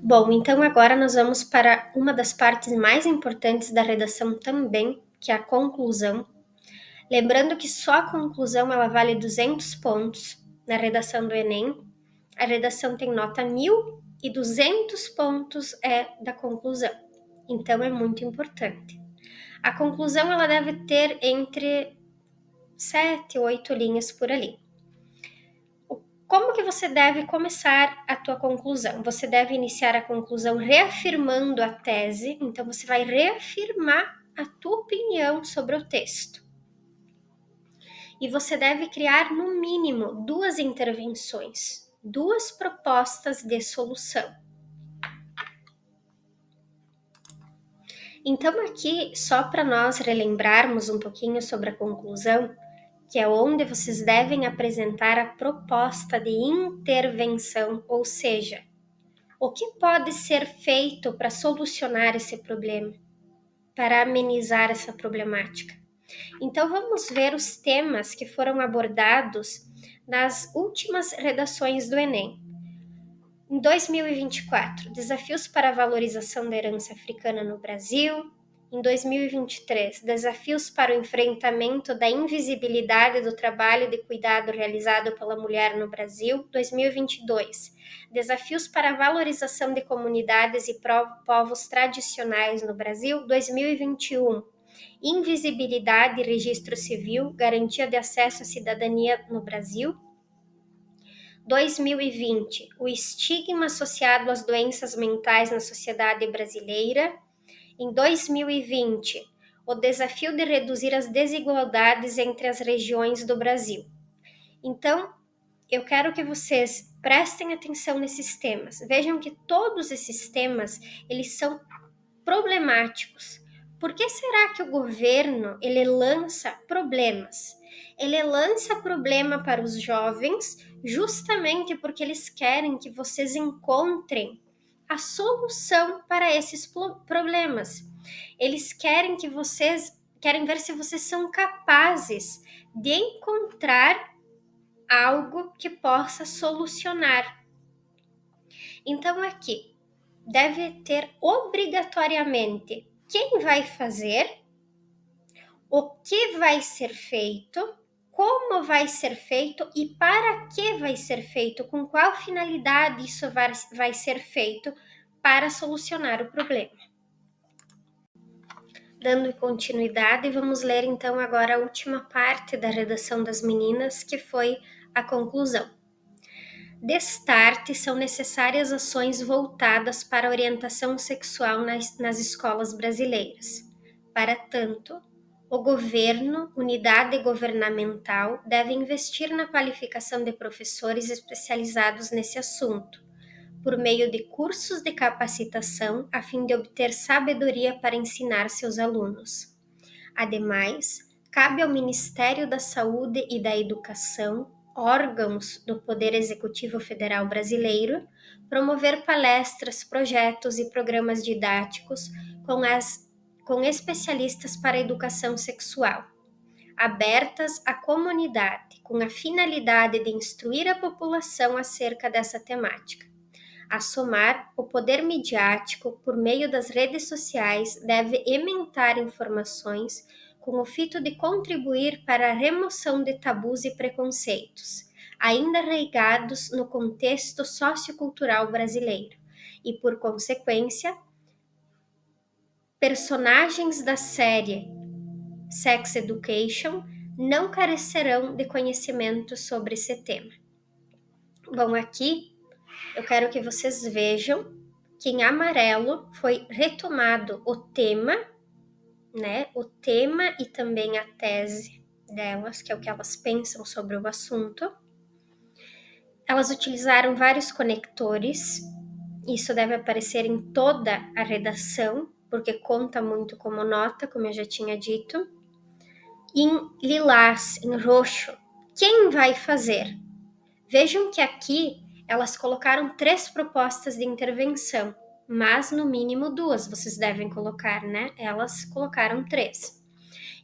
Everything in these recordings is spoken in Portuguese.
Bom, então agora nós vamos para uma das partes mais importantes da redação também, que é a conclusão. Lembrando que só a conclusão ela vale 200 pontos na redação do Enem. A redação tem nota 1.000 e 200 pontos é da conclusão. Então é muito importante. A conclusão ela deve ter entre 7 e 8 linhas por ali. Como que você deve começar a tua conclusão? Você deve iniciar a conclusão reafirmando a tese, então você vai reafirmar a tua opinião sobre o texto. E você deve criar, no mínimo, 2 intervenções, 2 propostas de solução. Então aqui, só para nós relembrarmos um pouquinho sobre a conclusão, que é onde vocês devem apresentar a proposta de intervenção, ou seja, o que pode ser feito para solucionar esse problema, para amenizar essa problemática? Então vamos ver os temas que foram abordados nas últimas redações do Enem. Em 2024, desafios para a valorização da herança africana no Brasil. Em 2023, desafios para o enfrentamento da invisibilidade do trabalho de cuidado realizado pela mulher no Brasil. 2022, desafios para a valorização de comunidades e povos tradicionais no Brasil. 2021, invisibilidade e registro civil, garantia de acesso à cidadania no Brasil. 2020, o estigma associado às doenças mentais na sociedade brasileira. Em 2020, o desafio de reduzir as desigualdades entre as regiões do Brasil. Então, eu quero que vocês prestem atenção nesses temas. Vejam que todos esses temas, eles são problemáticos. Por que será que o governo, ele lança problemas? Ele lança problema para os jovens justamente porque eles querem que vocês encontrem a solução para esses problemas. Eles querem ver se vocês são capazes de encontrar algo que possa solucionar. Então aqui deve ter obrigatoriamente quem vai fazer, o que vai ser feito, como vai ser feito e para que vai ser feito, com qual finalidade isso vai ser feito para solucionar o problema. Dando continuidade, vamos ler então agora a última parte da redação das meninas, que foi a conclusão. De start, são necessárias ações voltadas para a orientação sexual nas escolas brasileiras. Para tanto, o governo, unidade governamental, deve investir na qualificação de professores especializados nesse assunto, por meio de cursos de capacitação, a fim de obter sabedoria para ensinar seus alunos. Ademais, cabe ao Ministério da Saúde e da Educação, órgãos do Poder Executivo Federal Brasileiro, promover palestras, projetos e programas didáticos com especialistas para a educação sexual, abertas à comunidade, com a finalidade de instruir a população acerca dessa temática. A somar, o poder midiático, por meio das redes sociais, deve ementar informações com o fito de contribuir para a remoção de tabus e preconceitos, ainda arraigados no contexto sociocultural brasileiro, e, por consequência, personagens da série Sex Education não carecerão de conhecimento sobre esse tema. Bom, aqui eu quero que vocês vejam que em amarelo foi retomado o tema, né? O tema e também a tese delas, que é o que elas pensam sobre o assunto. Elas utilizaram vários conectores, isso deve aparecer em toda a redação, porque conta muito como nota, como eu já tinha dito. Em lilás, em roxo, quem vai fazer? Vejam que aqui elas colocaram 3 propostas de intervenção, mas no mínimo 2 vocês devem colocar, né? Elas colocaram 3.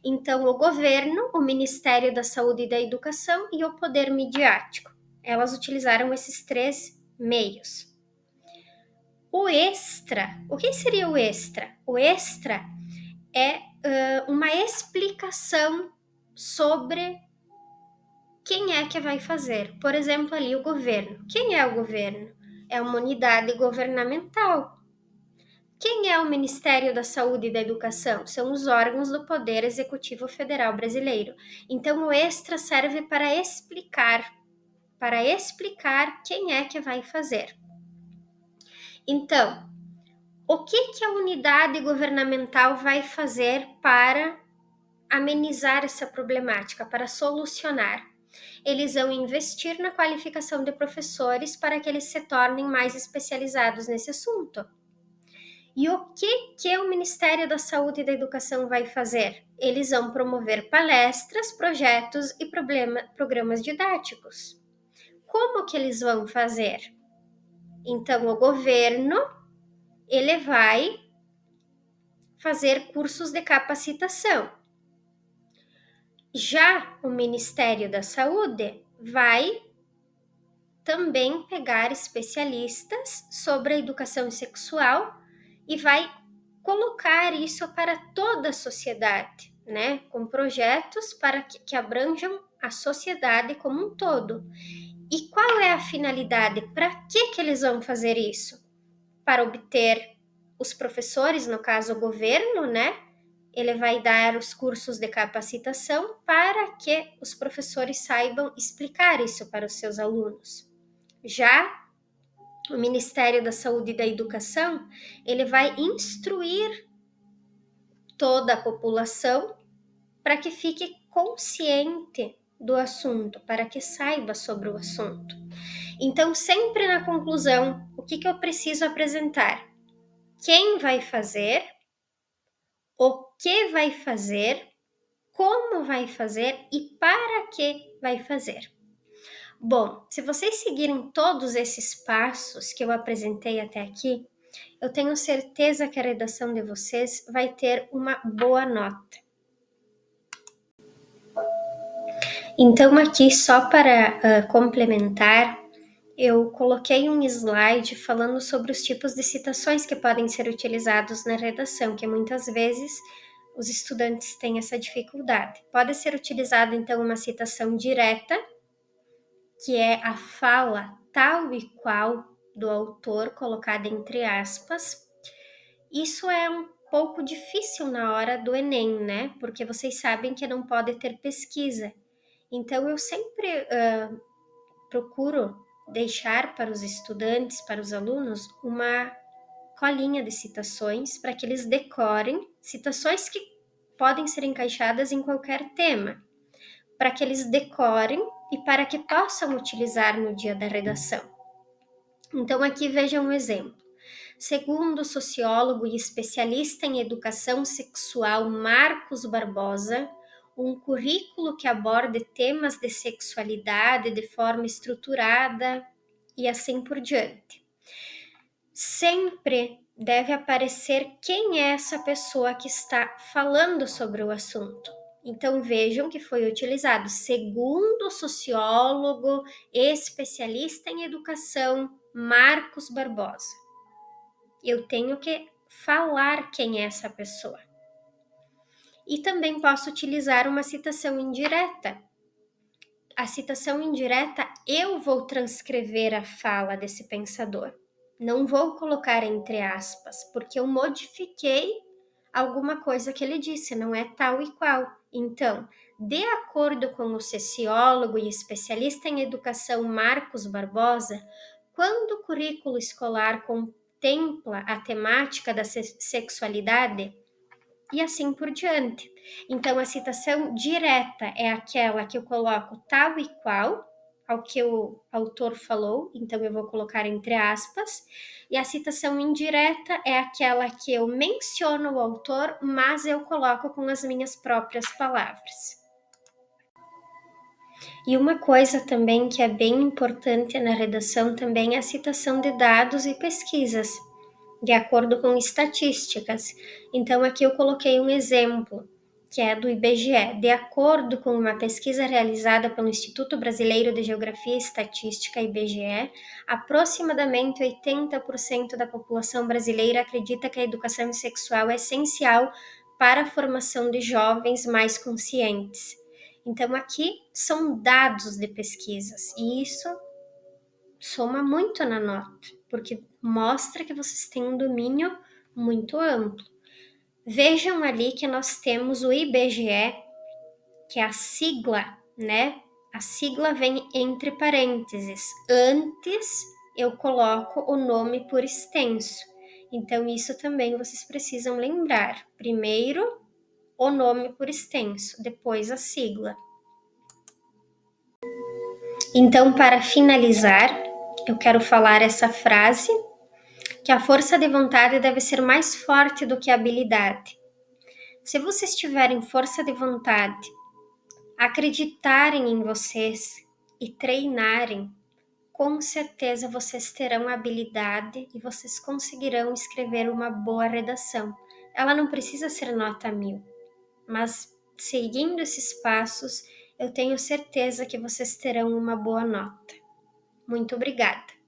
Então, o governo, o Ministério da Saúde e da Educação e o poder midiático. Elas utilizaram esses 3 meios. O extra, o que seria o extra? O extra é uma explicação sobre quem é que vai fazer. Por exemplo, ali o governo. Quem é o governo? É uma unidade governamental. Quem é o Ministério da Saúde e da Educação? São os órgãos do Poder Executivo Federal Brasileiro. Então, o extra serve para explicar quem é que vai fazer. Então, o que a unidade governamental vai fazer para amenizar essa problemática, para solucionar? Eles vão investir na qualificação de professores para que eles se tornem mais especializados nesse assunto. E o que o Ministério da Saúde e da Educação vai fazer? Eles vão promover palestras, projetos e programas didáticos. Como que eles vão fazer? Então, o governo, ele vai fazer cursos de capacitação. Já o Ministério da Saúde vai também pegar especialistas sobre a educação sexual e vai colocar isso para toda a sociedade, né? Com projetos para que abranjam a sociedade como um todo. E qual é a finalidade? Para que eles vão fazer isso? Para obter os professores, no caso o governo, né? Ele vai dar os cursos de capacitação para que os professores saibam explicar isso para os seus alunos. Já o Ministério da Saúde e da Educação, ele vai instruir toda a população para que fique consciente do assunto, para que saiba sobre o assunto. Então, sempre na conclusão, o que eu preciso apresentar? Quem vai fazer, o que vai fazer, como vai fazer e para que vai fazer. Bom, se vocês seguirem todos esses passos que eu apresentei até aqui, eu tenho certeza que a redação de vocês vai ter uma boa nota. Então, aqui, só para complementar, eu coloquei um slide falando sobre os tipos de citações que podem ser utilizados na redação, que muitas vezes os estudantes têm essa dificuldade. Pode ser utilizado, então, uma citação direta, que é a fala tal e qual do autor, colocada entre aspas. Isso é um pouco difícil na hora do Enem, né? Porque vocês sabem que não pode ter pesquisa. Então, eu sempre procuro deixar para os estudantes, para os alunos, uma colinha de citações para que eles decorem citações que podem ser encaixadas em qualquer tema, para que eles decorem e para que possam utilizar no dia da redação. Então, aqui vejam um exemplo. Segundo o sociólogo e especialista em educação sexual Marcos Barbosa, um currículo que aborde temas de sexualidade de forma estruturada e assim por diante. Sempre deve aparecer quem é essa pessoa que está falando sobre o assunto. Então vejam que foi utilizado segundo o sociólogo especialista em educação Marcos Barbosa. Eu tenho que falar quem é essa pessoa. E também posso utilizar uma citação indireta. A citação indireta, eu vou transcrever a fala desse pensador. Não vou colocar entre aspas, porque eu modifiquei alguma coisa que ele disse, não é tal e qual. Então, de acordo com o sociólogo e especialista em educação Marcos Barbosa, quando o currículo escolar contempla a temática da sexualidade, e assim por diante. Então, a citação direta é aquela que eu coloco tal e qual ao que o autor falou, então eu vou colocar entre aspas, e a citação indireta é aquela que eu menciono o autor, mas eu coloco com as minhas próprias palavras. E uma coisa também que é bem importante na redação também é a citação de dados e pesquisas, de acordo com estatísticas. Então, aqui eu coloquei um exemplo. que é do IBGE. De acordo com uma pesquisa realizada pelo Instituto Brasileiro de Geografia e Estatística, IBGE, aproximadamente 80% da população brasileira acredita que a educação sexual é essencial para a formação de jovens mais conscientes. Então, aqui são dados de pesquisas, e isso soma muito na nota, porque mostra que vocês têm um domínio muito amplo. Vejam ali que nós temos o IBGE, que é a sigla, né? A sigla vem entre parênteses. Antes eu coloco o nome por extenso. Então, isso também vocês precisam lembrar. Primeiro, o nome por extenso, depois a sigla. Então, para finalizar, eu quero falar essa frase, que a força de vontade deve ser mais forte do que a habilidade. Se vocês tiverem força de vontade, acreditarem em vocês e treinarem, com certeza vocês terão habilidade e vocês conseguirão escrever uma boa redação. Ela não precisa ser nota 1000, mas seguindo esses passos, eu tenho certeza que vocês terão uma boa nota. Muito obrigada!